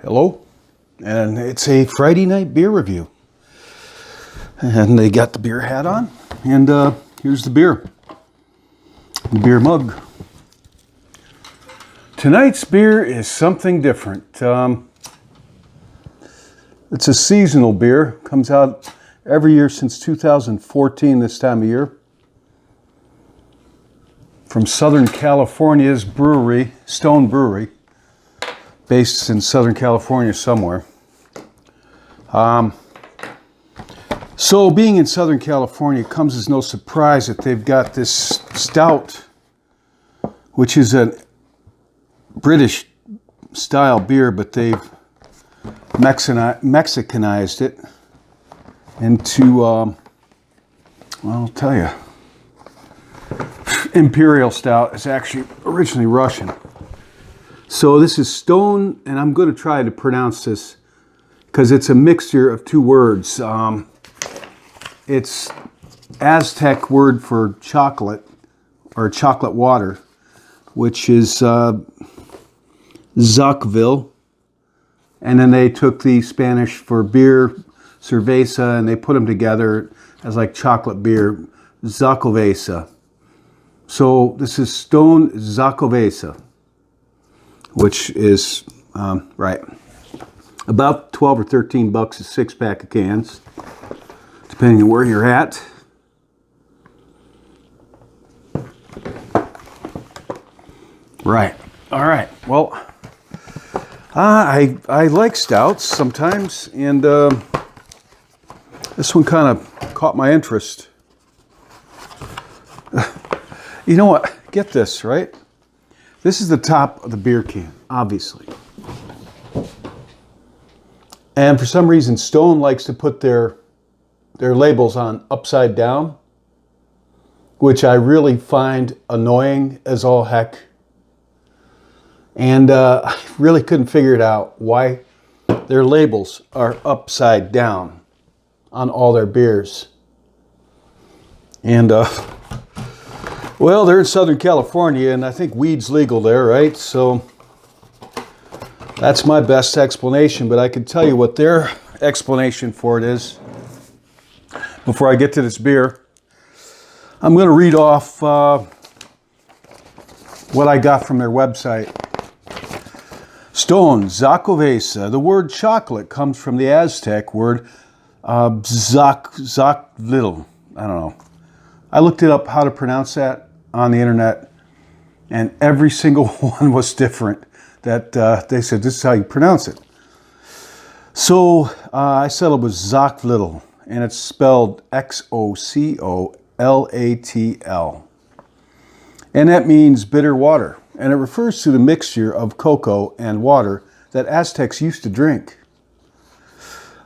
Hello, and it's a Friday night beer review. And they got the beer hat on, and here's the beer mug. Tonight's beer is something different. It's a seasonal beer, comes out every year since 2014 this time of year. From Southern California's brewery, Stone Brewery, based in Southern California somewhere. So being in Southern California, it comes as no surprise that they've got this stout, which is a British style beer, but they've Mexicanized it into, well, I'll tell you, Imperial Stout. It's actually originally Russian. So this is Stone, and I'm going to try to pronounce this because it's a mixture of two words. It's Aztec word for chocolate, or chocolate water, which is XOCOVEZA. And then they took the Spanish for beer, cerveza, and they put them together as like chocolate beer, XOCOVEZA. So this is Stone XOCOVEZA, which is, right, about 12 or 13 bucks a 6-pack of cans, depending on where you're at. Right, all right, well, I like stouts sometimes, and this one kind of caught my interest. You know what? Get this, right? This is the top of the beer can, obviously. And for some reason, Stone likes to put their labels on upside down, which I really find annoying as all heck. And I really couldn't figure it out why their labels are upside down on all their beers. And, well, they're in Southern California, and I think weed's legal there, right? So that's my best explanation, but I can tell you what their explanation for it is. Before I get to this beer, I'm going to read off what I got from their website. Stone XOCOVEZA. The word chocolate comes from the Aztec word little. I don't know. I looked it up how to pronounce that on the internet, and every single one was different. That they said this is how you pronounce it. So I settled with Xochitl, and it's spelled XOCOLATL, and that means bitter water. And it refers to the mixture of cocoa and water that Aztecs used to drink.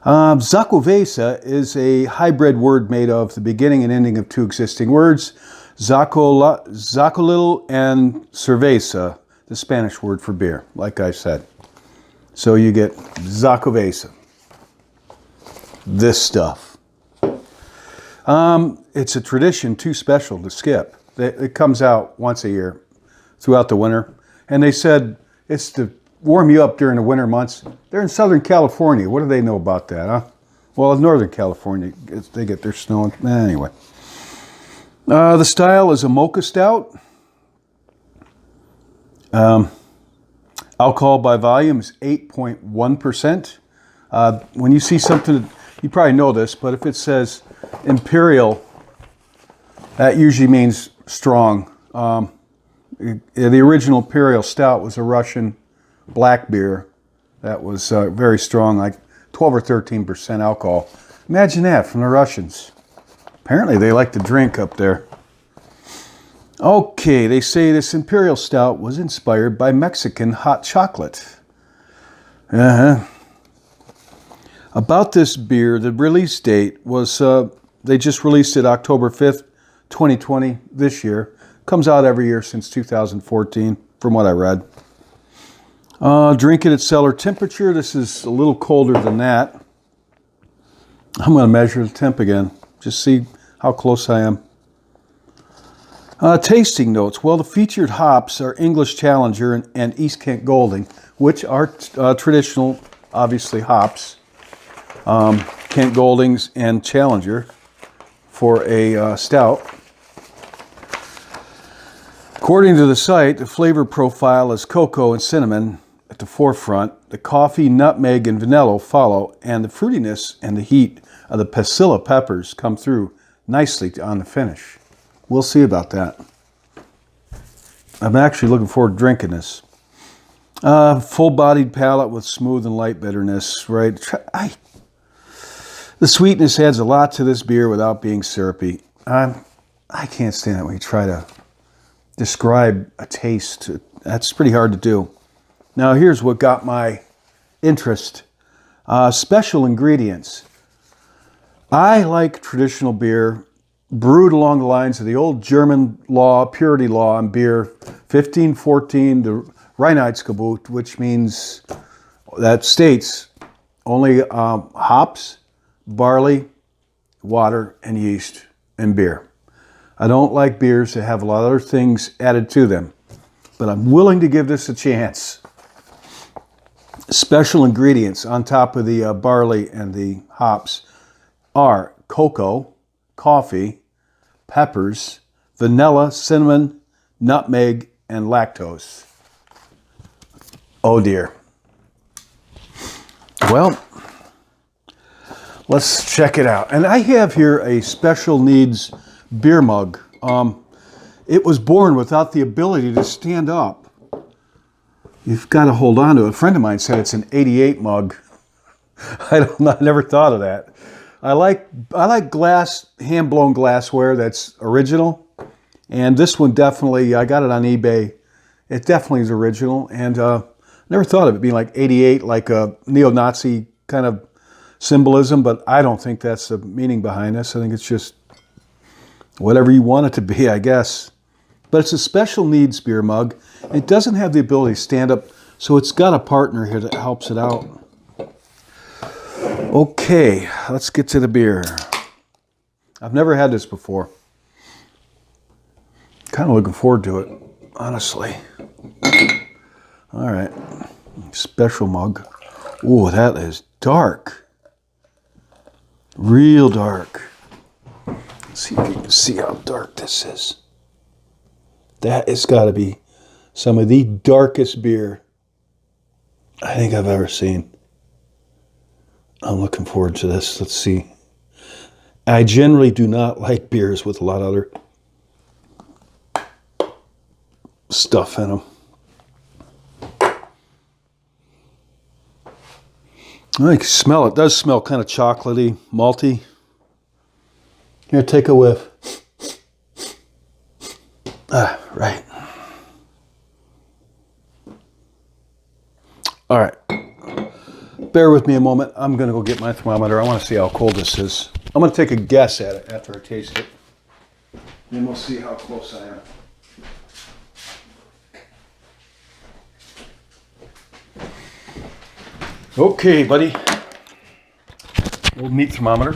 XOCOVEZA is a hybrid word made of the beginning and ending of two existing words, Xochitl and cerveza, the Spanish word for beer, like I said. So you get XOCOVEZA, this stuff. It's a tradition too special to skip. It comes out once a year throughout the winter. And they said it's to warm you up during the winter months. They're in Southern California. What do they know about that, huh? Well, in Northern California, they get their snow. Anyway. The style is a mocha stout. Alcohol by volume is 8.1%. When you see something, you probably know this, but if it says Imperial, that usually means strong. The original Imperial Stout was a Russian black beer that was very strong, like 12 or 13% alcohol. Imagine that from the Russians. Apparently they like to drink up there. Okay, they say this Imperial Stout was inspired by Mexican hot chocolate. About this beer, the release date was, they just released it October 5th, 2020, this year. Comes out every year since 2014, from what I read. Drink it at cellar temperature. This is a little colder than that. I'm going to measure the temp again. Just see how close I am. Tasting notes. Well, the featured hops are English Challenger and East Kent Golding, which are traditional, obviously, hops. Kent Goldings and Challenger for a stout. According to the site, the flavor profile is cocoa and cinnamon at the forefront. The coffee, nutmeg, and vanilla follow, and the fruitiness and the heat of the pasilla peppers come through nicely on the finish. We'll see about that. I'm actually looking forward to drinking this. Full-bodied palate with smooth and light bitterness, right? The sweetness adds a lot to this beer without being syrupy. I can't stand it when you try to describe a taste. That's pretty hard to do. Now here's what got my interest. Special ingredients. I like traditional beer brewed along the lines of the old German law, purity law on beer, 1514, the Reinheitsgebot, which means that states only hops, barley, water, and yeast in beer. I don't like beers that have a lot of other things added to them, but I'm willing to give this a chance. Special ingredients on top of the barley and the hops are cocoa, coffee, peppers, vanilla, cinnamon, nutmeg, and lactose. Oh dear. Well, let's check it out. And I have here a special needs beer mug. It was born without the ability to stand up. You've got to hold on to it. A friend of mine said it's an 88 mug. I never thought of that. I like glass, hand-blown glassware that's original. And this one definitely, I got it on eBay. It definitely is original. And never thought of it being like 88, like a neo-Nazi kind of symbolism. But I don't think that's the meaning behind this. I think it's just whatever you want it to be, I guess. But it's a special needs beer mug. It doesn't have the ability to stand up, so it's got a partner here that helps it out. Okay, let's get to the beer. I've never had this before. Kind of looking forward to it, honestly. All right, special mug. Ooh, that is dark. Real dark. Let's see if you can see how dark this is. That has got to be some of the darkest beer I think I've ever seen. I'm looking forward to this. Let's see. I generally do not like beers with a lot of other stuff in them. I can smell it. It does smell kind of chocolatey, malty. Here, take a whiff. Right. All right. Bear with me a moment. I'm going to go get my thermometer. I want to see how cold this is. I'm going to take a guess at it after I taste it. Then we'll see how close I am. Okay, buddy. Old meat thermometer.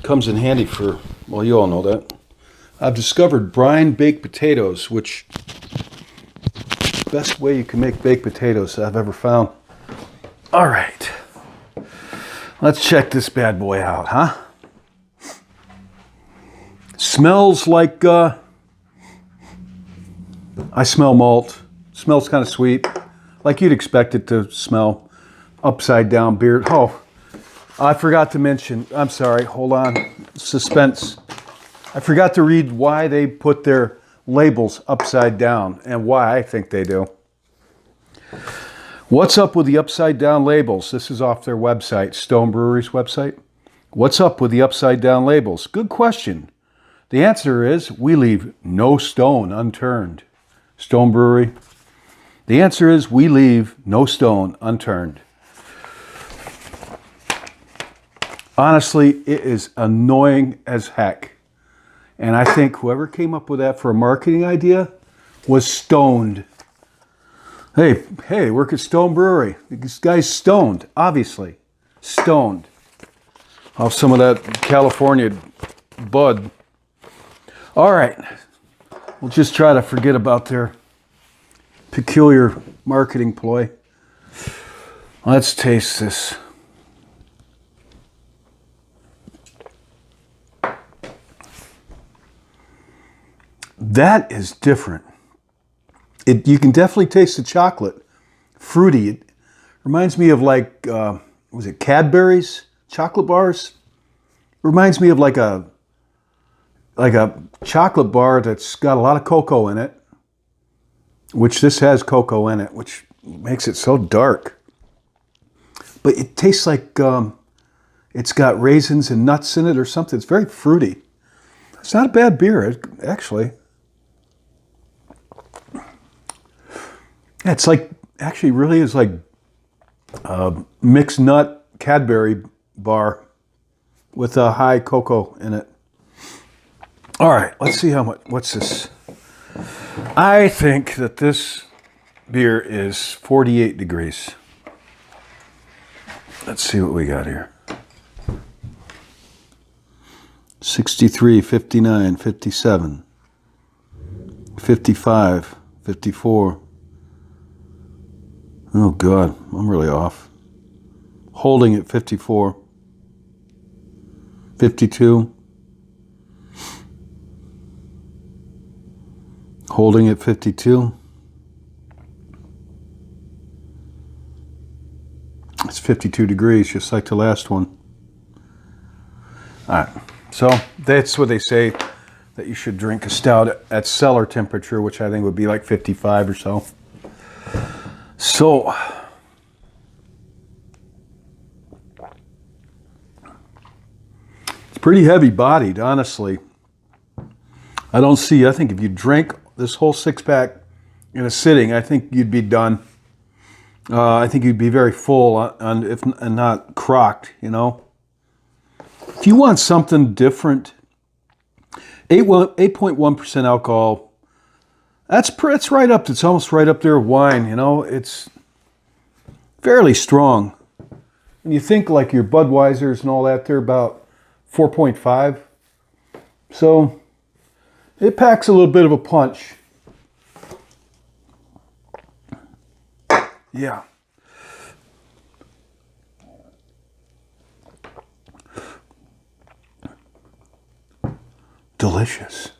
Comes in handy for, well, you all know that. I've discovered brine baked potatoes, which best way you can make baked potatoes I've ever found. All right, let's check this bad boy out, huh? Smells like, I smell malt. Smells kind of sweet, like you'd expect it to smell. Upside down beer. Oh, I forgot to mention, I'm sorry, hold on, suspense. I forgot to read why they put their labels upside down and why I think they do. What's up with the upside down labels? This is off their website, Stone Brewery's website. What's up with the upside down labels? Good question. The answer is we leave no stone unturned. Stone Brewery. The answer is we leave no stone unturned. Honestly, it is annoying as heck. And I think whoever came up with that for a marketing idea was stoned. Hey, work at Stone Brewery. This guy's stoned, obviously. Stoned. Off some of that California bud. All right. We'll just try to forget about their peculiar marketing ploy. Let's taste this. That is different. You can definitely taste the chocolate. Fruity. It reminds me of like, was it Cadbury's chocolate bars? It reminds me of like a chocolate bar that's got a lot of cocoa in it, which this has cocoa in it, which makes it so dark. But it tastes like it's got raisins and nuts in it or something. It's very fruity. It's not a bad beer, actually. It's like, actually really is like a mixed nut Cadbury bar with a high cocoa in it. All right, let's see how much, what's this? I think that this beer is 48 degrees. Let's see what we got here. 63, 59, 57, 55, 54. Oh God, I'm really off. Holding at 54, 52. Holding at 52. It's 52 degrees, just like the last one. All right, so that's what they say, that you should drink a stout at cellar temperature, which I think would be like 55 or so. So, it's pretty heavy bodied, honestly. I think if you drank this whole six-pack in a sitting, I think you'd be done. I think you'd be very full and not crocked, you know. If you want something different, 8.1% alcohol, it's right up, it's almost right up there with wine, you know. It's fairly strong. And you think like your Budweisers and all that, they're about 4.5. So it packs a little bit of a punch. Yeah. Delicious.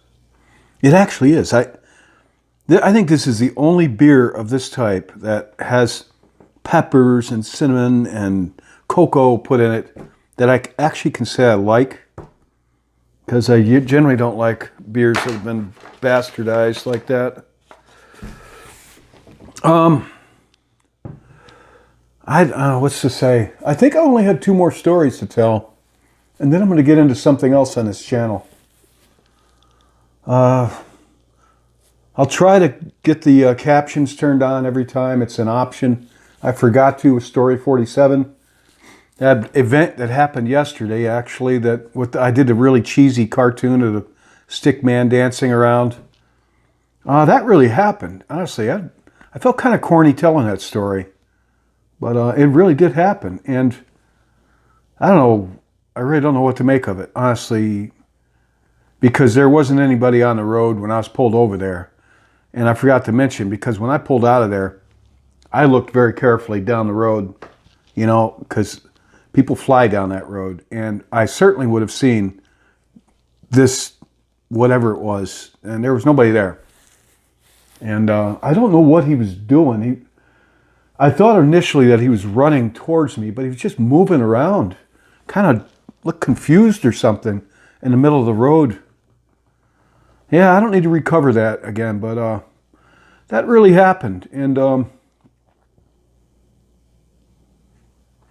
It actually is. I think this is the only beer of this type that has peppers and cinnamon and cocoa put in it that I actually can say I like, because I generally don't like beers that have been bastardized like that. What's to say? I think I only had 2 more stories to tell, and then I'm going to get into something else on this channel. I'll try to get the captions turned on every time. It's an option. I forgot to with Story 47. That event that happened yesterday, actually, I did a really cheesy cartoon of the stick man dancing around. That really happened. Honestly, I felt kind of corny telling that story. But it really did happen. And I don't know, I really don't know what to make of it, honestly, because there wasn't anybody on the road when I was pulled over there. And I forgot to mention, because when I pulled out of there, I looked very carefully down the road, you know, because people fly down that road. And I certainly would have seen this, whatever it was, and there was nobody there. And I don't know what he was doing. I thought initially that he was running towards me, but he was just moving around, kind of looked confused or something in the middle of the road. Yeah, I don't need to recover that again, but that really happened. And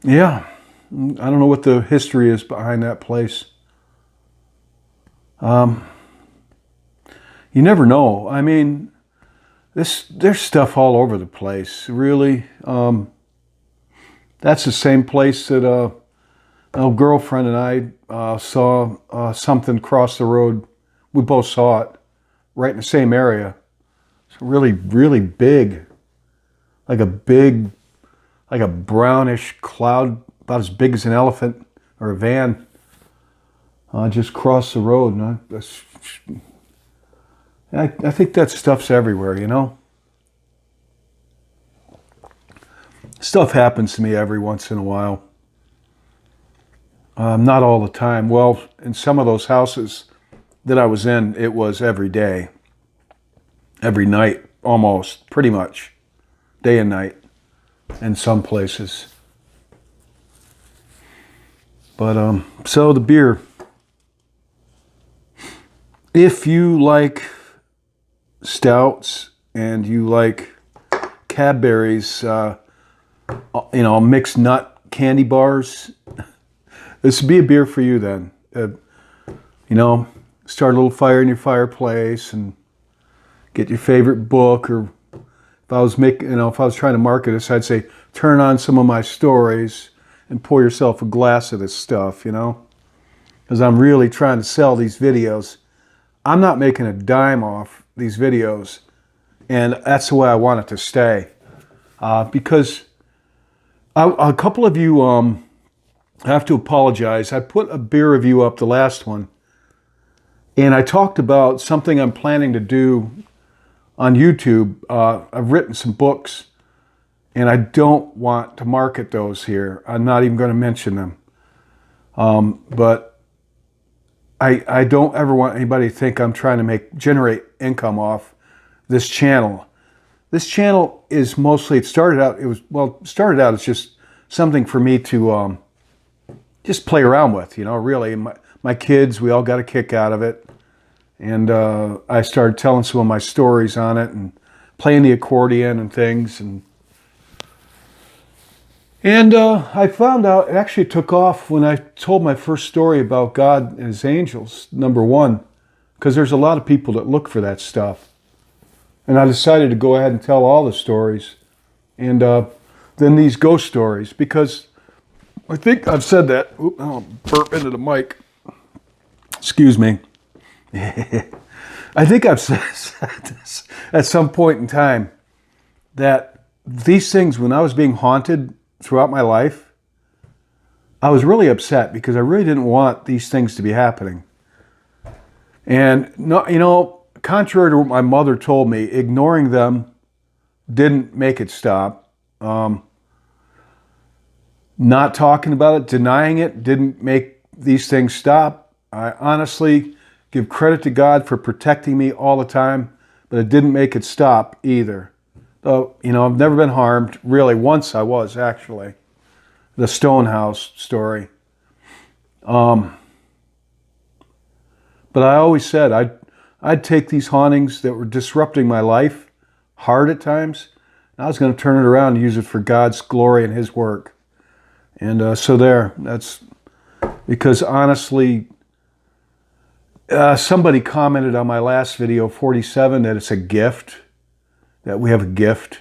yeah, I don't know what the history is behind that place. You never know. I mean, there's stuff all over the place, really. That's the same place that a girlfriend and I saw something cross the road. We both saw it right in the same area. It's really, really big, like a brownish cloud, about as big as an elephant or a van, just crossed the road. And I think that stuff's everywhere, you know? Stuff happens to me every once in a while. Not all the time. Well, in some of those houses that I was in, it was every day, every night, almost, pretty much, day and night, in some places. But, so the beer. If you like stouts and you like Cadbury's, mixed nut candy bars, this would be a beer for you then. Start a little fire in your fireplace and get your favorite book. Or if I was trying to market this, I'd say turn on some of my stories and pour yourself a glass of this stuff, because I'm really trying to sell these videos. I'm not making a dime off these videos, and that's the way I want it to stay. Because a couple of you have to apologize. I put a beer review up, the last one, and I talked about something I'm planning to do on YouTube. I've written some books, and I don't want to market those here. I'm not even going to mention them. But I don't ever want anybody to think I'm trying to generate income off this channel. This channel is mostly, it started out as just something for me to just play around with, really. My kids, we all got a kick out of it. And I started telling some of my stories on it and playing the accordion and things. And I found out it actually took off when I told my first story about God and his angels, number one, because there's a lot of people that look for that stuff. And I decided to go ahead and tell all the stories, and then these ghost stories, because I think I've said that. Oop, I'll burp into the mic. Excuse me. I think I've said this at some point in time, that these things, when I was being haunted throughout my life, I was really upset because I really didn't want these things to be happening. And contrary to what my mother told me, ignoring them didn't make it stop. Not talking about it, denying it, didn't make these things stop. I honestly give credit to God for protecting me all the time, but it didn't make it stop either. Though, I've never been harmed. Really, once I was, actually. The Stonehouse story. But I always said I'd take these hauntings that were disrupting my life hard at times, and I was going to turn it around and use it for God's glory and his work. And so there. That's because, honestly, somebody commented on my last video, 47, that it's a gift. That we have a gift.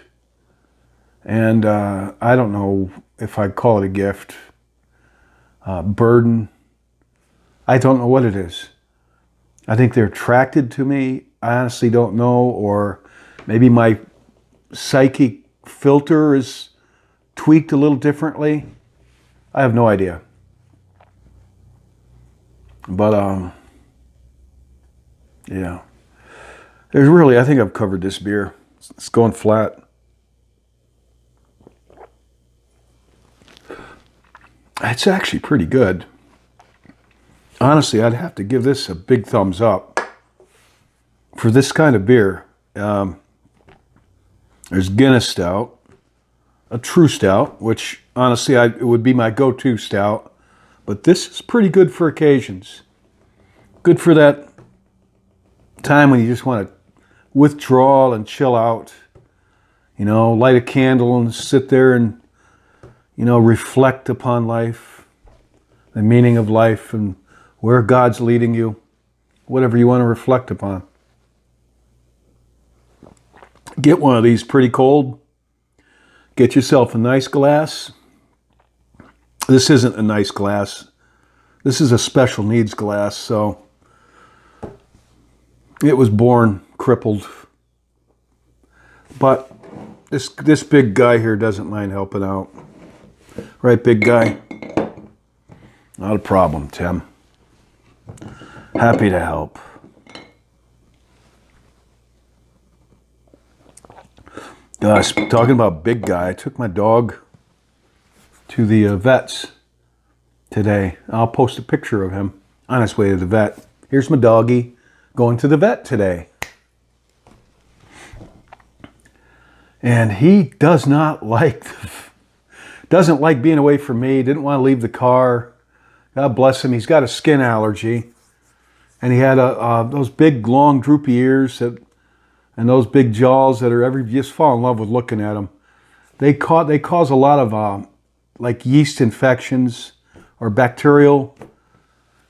And I don't know if I'd call it a gift. Burden. I don't know what it is. I think they're attracted to me. I honestly don't know. Or maybe my psychic filter is tweaked a little differently. I have no idea. But, yeah. I think I've covered this beer. It's going flat. It's actually pretty good. Honestly, I'd have to give this a big thumbs up. For this kind of beer, there's Guinness Stout, a true stout, which honestly it would be my go-to stout. But this is pretty good for occasions. Good for that time when you just want to withdraw and chill out, light a candle and sit there and, reflect upon life, the meaning of life, and where God's leading you, whatever you want to reflect upon. Get one of these pretty cold. Get yourself a nice glass. This isn't a nice glass. This is a special needs glass, so it was born crippled. But this big guy here doesn't mind helping out. Right, big guy? Not a problem, Tim. Happy to help. Talking about big guy, I took my dog to the vets today. I'll post a picture of him on his way to the vet. Here's my doggy going to the vet today. And he does not like, doesn't like being away from me, didn't want to leave the car. God bless him, he's got a skin allergy. And he had those big, long, droopy ears and those big jaws that are you just fall in love with looking at them. They cause a lot of like yeast infections or bacterial.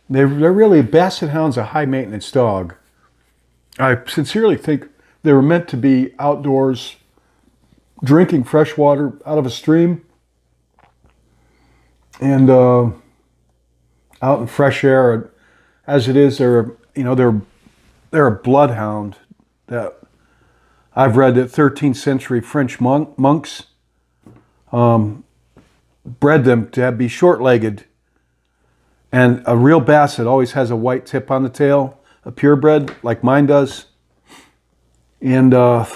They're really, Basset Hound's a high maintenance dog. I sincerely think they were meant to be outdoors, drinking fresh water out of a stream, and out in fresh air. As it is, they're a bloodhound. That I've read that 13th century French monks bred them to be short-legged, and a real basset always has a white tip on the tail, a purebred like mine does. And the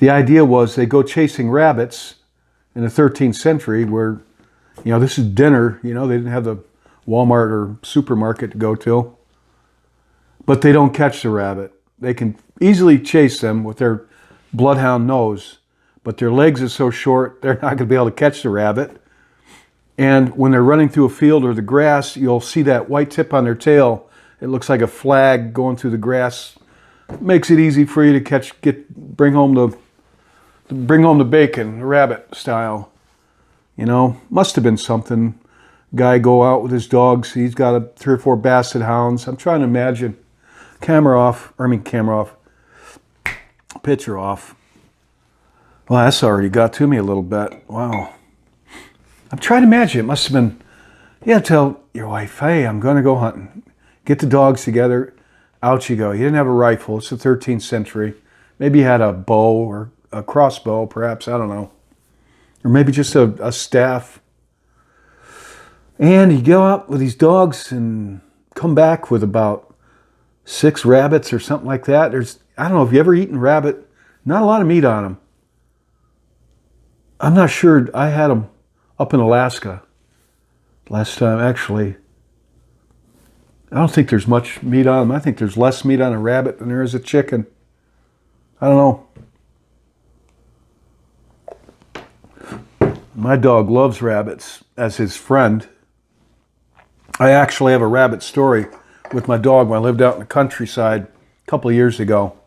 idea was they go chasing rabbits in the 13th century where, this is dinner, they didn't have the Walmart or supermarket to go to. But they don't catch the rabbit. They can easily chase them with their bloodhound nose, but their legs are so short, they're not going to be able to catch the rabbit. And when they're running through a field or the grass, you'll see that white tip on their tail. It looks like a flag going through the grass. Makes it easy for you to bring home the bacon, rabbit style. Must have been something. Guy go out with his dogs. He's got 3 or 4 Basset Hounds. I'm trying to imagine. Camera off. Picture off. Well, that's already got to me a little bit. Wow. I'm trying to imagine. It must have been, tell your wife, hey, I'm going to go hunting. Get the dogs together. Out you go. You didn't have a rifle. It's the 13th century. Maybe you had a bow or a crossbow, perhaps. I don't know. Or maybe just a staff. And you go out with these dogs and come back with about 6 rabbits or something like that. I don't know, have you ever eaten rabbit? Not a lot of meat on them. I'm not sure. I had them up in Alaska last time, actually. I don't think there's much meat on them. I think there's less meat on a rabbit than there is a chicken. I don't know. My dog loves rabbits as his friend. I actually have a rabbit story with my dog when I lived out in the countryside a couple of years ago.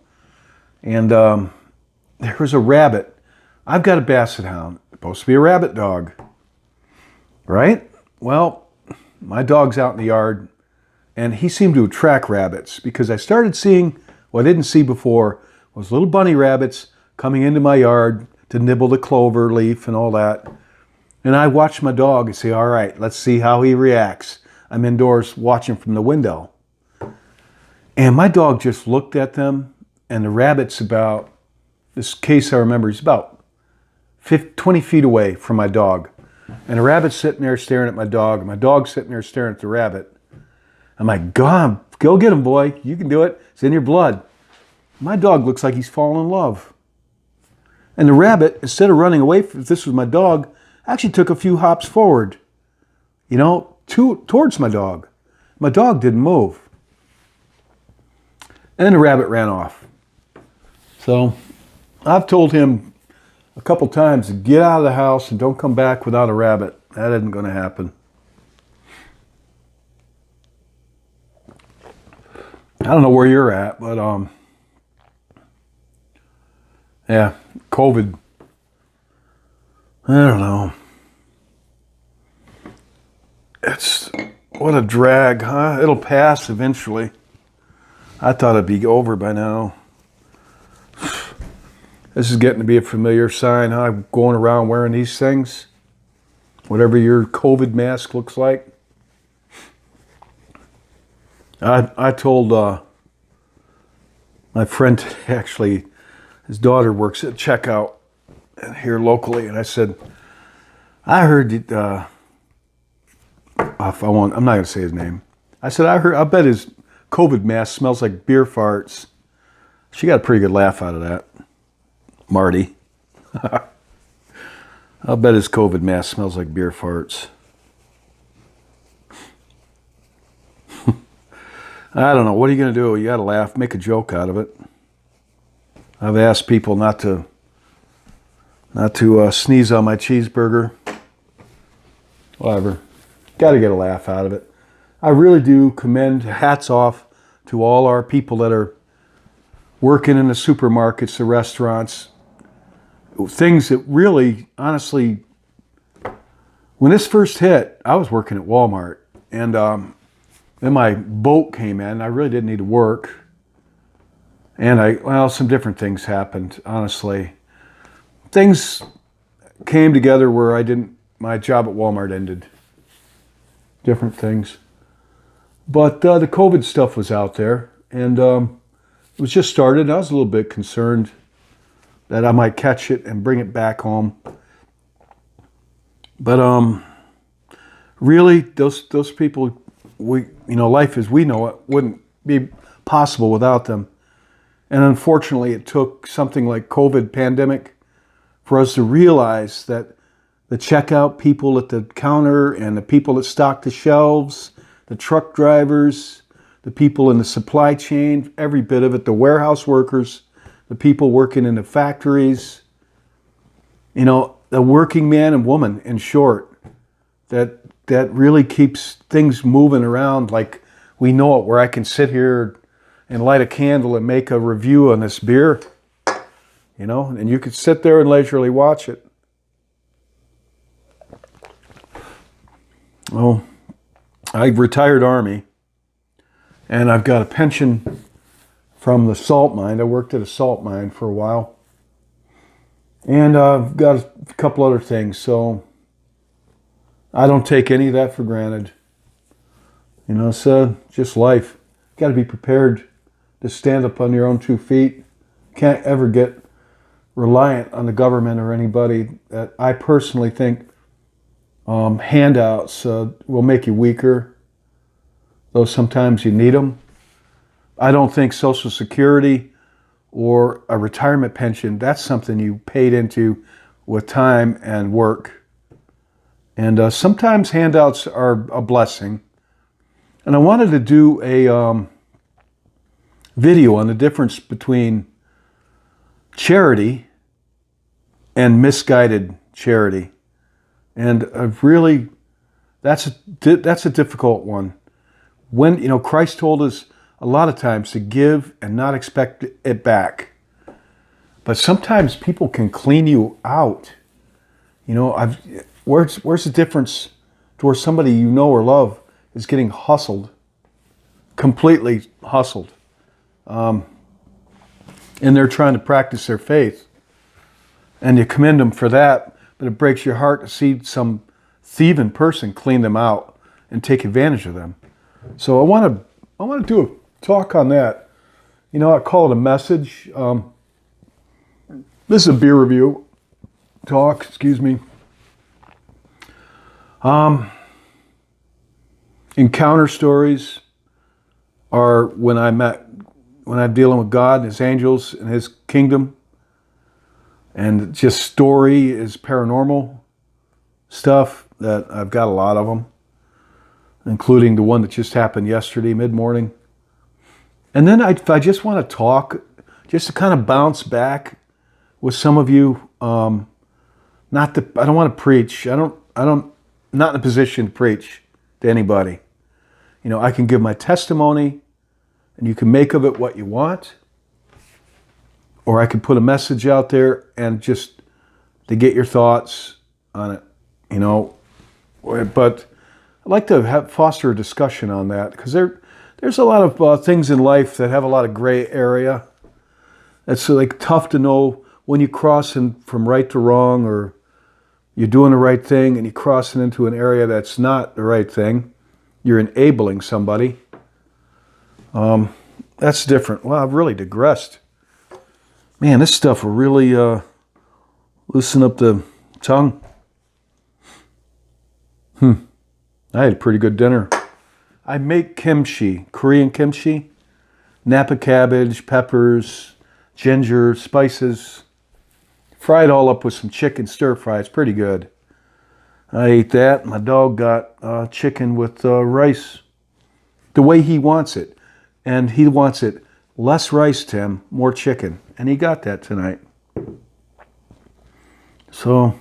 And there was a rabbit. I've got a Basset Hound. Supposed to be a rabbit dog. Right? Well, my dog's out in the yard, and he seemed to attract rabbits because I started seeing what I didn't see before was little bunny rabbits coming into my yard to nibble the clover leaf and all that. And I watched my dog and say, all right, let's see how he reacts. I'm indoors watching from the window. And my dog just looked at them, and the rabbit's about, this case I remember, he's about 20 feet away from my dog. And the rabbit's sitting there staring at my dog, and my dog's sitting there staring at the rabbit. I'm like, God, go get him, boy. You can do it. It's in your blood. My dog looks like he's fallen in love. And the rabbit, instead of running away, if this was my dog, actually took a few hops forward, towards my dog. My dog didn't move. And the rabbit ran off. So I've told him a couple times to get out of the house and don't come back without a rabbit. That isn't going to happen. I don't know where you're at, but yeah, COVID. I don't know. What a drag, huh? It'll pass eventually. I thought it'd be over by now. This is getting to be a familiar sign, huh? Going around wearing these things. Whatever your COVID mask looks like. I told my friend, actually, his daughter works at checkout here locally, and I said, I heard that, I'm not going to say his name. I said, I bet his COVID mask smells like beer farts. She got a pretty good laugh out of that. Marty. I'll bet his COVID mask smells like beer farts. I don't know. What are you going to do? You got to laugh, make a joke out of it. I've asked people not to sneeze on my cheeseburger. Whatever. Got to get a laugh out of it. I really do commend, hats off to all our people that are working in the supermarkets, the restaurants, things that really, honestly, when this first hit, I was working at Walmart, and then my boat came in. I really didn't need to work, and some different things happened, honestly. Things came together where my job at Walmart ended. Different things. But the COVID stuff was out there, and it was just started. I was a little bit concerned that I might catch it and bring it back home. But really, those people, life as we know it wouldn't be possible without them. And unfortunately, it took something like COVID pandemic for us to realize that the checkout people at the counter and the people that stock the shelves, the truck drivers, the people in the supply chain, every bit of it, the warehouse workers, the people working in the factories, the working man and woman, in short, that really keeps things moving around like we know it, where I can sit here and light a candle and make a review on this beer, and you could sit there and leisurely watch it. Well, I retired Army, and I've got a pension from the salt mine. I worked at a salt mine for a while, and I've got a couple other things, so I don't take any of that for granted. It's just life. You got to be prepared to stand up on your own 2 feet. Can't ever get reliant on the government or anybody. That I personally think handouts will make you weaker, though sometimes you need them. I don't think Social Security or a retirement pension, that's something you paid into with time and work. And sometimes handouts are a blessing. And I wanted to do a video on the difference between charity and misguided charity. And that's a difficult one. When, Christ told us a lot of times to give and not expect it back. But sometimes people can clean you out. Where's the difference to where somebody you know or love is getting hustled, completely hustled, and they're trying to practice their faith, and you commend them for that, but it breaks your heart to see some thieving person clean them out and take advantage of them. So I want to do a talk on that. I call it a message. This is a beer review talk, excuse me. Encounter stories are when I'm dealing with God and His angels and His kingdom. And just story is paranormal stuff that I've got a lot of them, including the one that just happened yesterday, mid-morning. And then I just want to talk, just to kind of bounce back with some of you. I don't want to preach. Not in a position to preach to anybody. I can give my testimony, and you can make of it what you want. Or I could put a message out there and just to get your thoughts on it, But I'd like to foster a discussion on that, because there's a lot of things in life that have a lot of gray area. It's like tough to know when you're crossing from right to wrong, or you're doing the right thing and you're crossing into an area that's not the right thing. You're enabling somebody. That's different. Well, I've really digressed. Man, this stuff will really loosen up the tongue. I had a pretty good dinner. I make kimchi, Korean kimchi, Napa cabbage, peppers, ginger, spices. Fry it all up with some chicken stir fry. It's pretty good. I ate that. My dog got chicken with rice the way he wants it. And he wants it less rice, Tim, more chicken. And he got that tonight. So,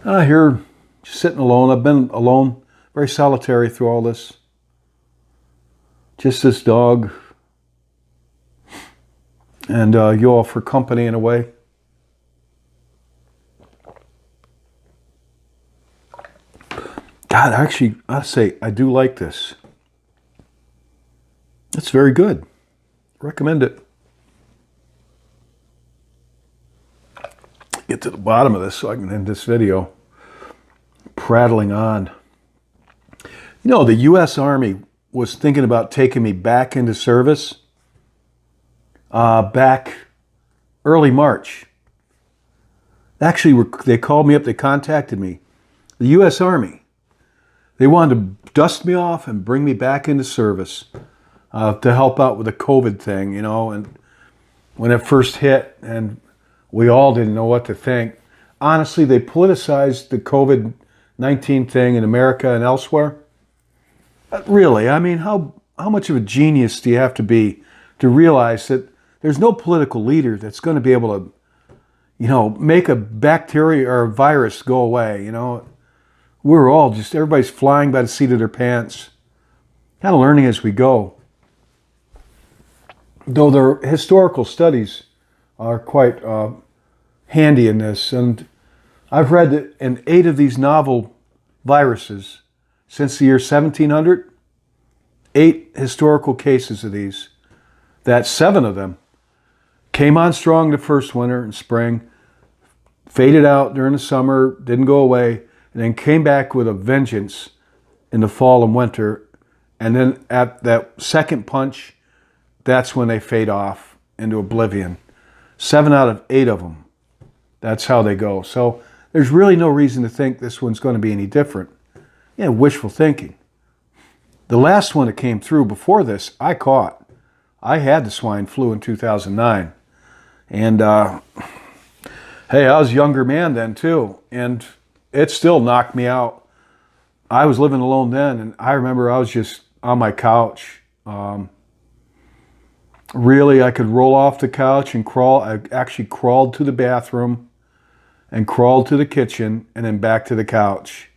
here, just sitting alone. I've been alone, very solitary through all this. Just this dog. And you all for company in a way. God, actually, I say I do like this. It's very good. Recommend it. Get to the bottom of this so I can end this video. Prattling on. You know, the U.S. Army was thinking about taking me back into service back early March. Actually, they called me up, they contacted me. The U.S. Army. They wanted to dust me off and bring me back into service to help out with the COVID thing, you know, and when it first hit and we all didn't know what to think. Honestly, they politicized the COVID-19 thing in America and elsewhere. But really, I mean, how much of a genius do you have to be to realize that there's no political leader that's going to be able to, you know, make a bacteria or a virus go away, you know? We're all just, everybody's flying by the seat of their pants. Kind of learning as we go. Though their historical studies are quite handy in this. And I've read that in 8 of these novel viruses, since the year 1700, 8 historical cases of these, that 7 of them came on strong the first winter and spring, faded out during the summer, didn't go away, and then came back with a vengeance in the fall and winter. And then at that second punch, that's when they fade off into oblivion. 7 out of 8 of them. That's how they go. So there's really no reason to think this one's going to be any different. Yeah, wishful thinking. The last one that came through before this, I caught. I had the swine flu in 2009. And, hey, I was a younger man then too. And it still knocked me out. I was living alone then, and I remember I was just on my couch. Really, I could roll off the couch and crawl. I actually crawled to the bathroom and crawled to the kitchen and then back to the couch.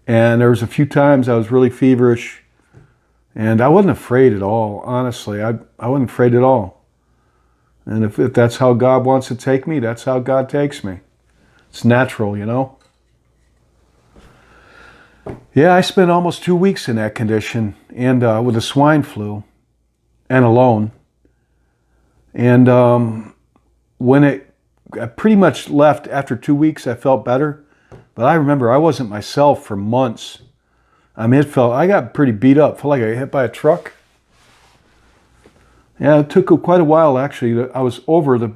And there was a few times I was really feverish, and I wasn't afraid at all, honestly. I wasn't afraid at all. And if that's how God wants to take me, that's how God takes me. It's natural, you know? Yeah, I spent almost 2 weeks in that condition and with the swine flu and alone. And when I pretty much left after 2 weeks, I felt better. But I remember I wasn't myself for months. I mean, I got pretty beat up. Felt like I got hit by a truck. Yeah, it took quite a while, actually. I was over the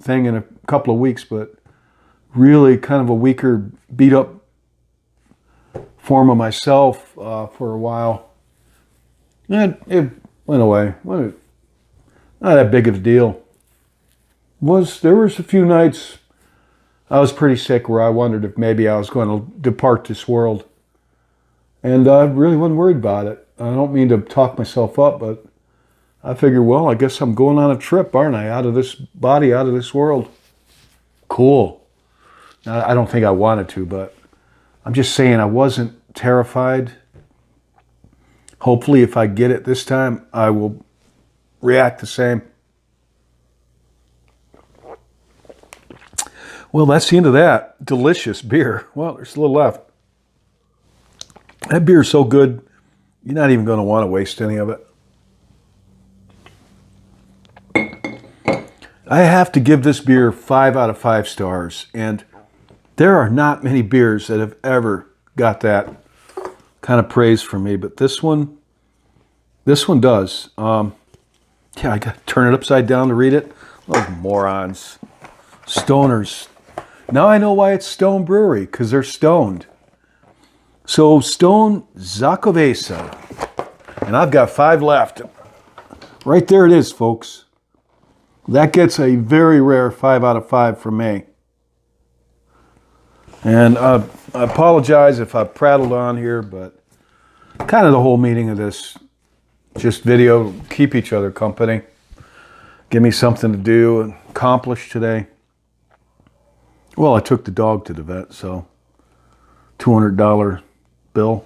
thing in a couple of weeks, but really kind of a weaker, beat up form of myself for a while. And it went away. Not that big of a deal. There was a few nights I was pretty sick where I wondered if maybe I was going to depart this world. And I really wasn't worried about it. I don't mean to talk myself up, but I figured, well, I guess I'm going on a trip, aren't I? Out of this body, out of this world. Cool. Now, I don't think I wanted to, but I'm just saying I wasn't terrified. Hopefully, if I get it this time, I will react the same. Well, that's the end of that. Delicious beer. Well, there's a little left. That beer is so good, you're not even going to want to waste any of it. I have to give this beer 5 out of 5 stars. And there are not many beers that have ever got that kind of praise from me. But this one does. Yeah, I got to turn it upside down to read it. Those morons. Stoners. Now I know why it's Stone Brewery, because they're stoned. So Stone XOCOVEZA. And I've got 5 left. Right there it is, folks. That gets a very rare 5 out of 5 from me. And I apologize if I prattled on here, but kind of the whole meaning of this, just video, keep each other company. Give me something to do and accomplish today. Well, I took the dog to the vet, so $200 bill.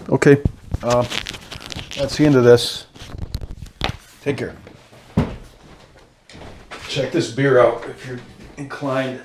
Okay, that's the end of this. Take care. Check this beer out if you're inclined.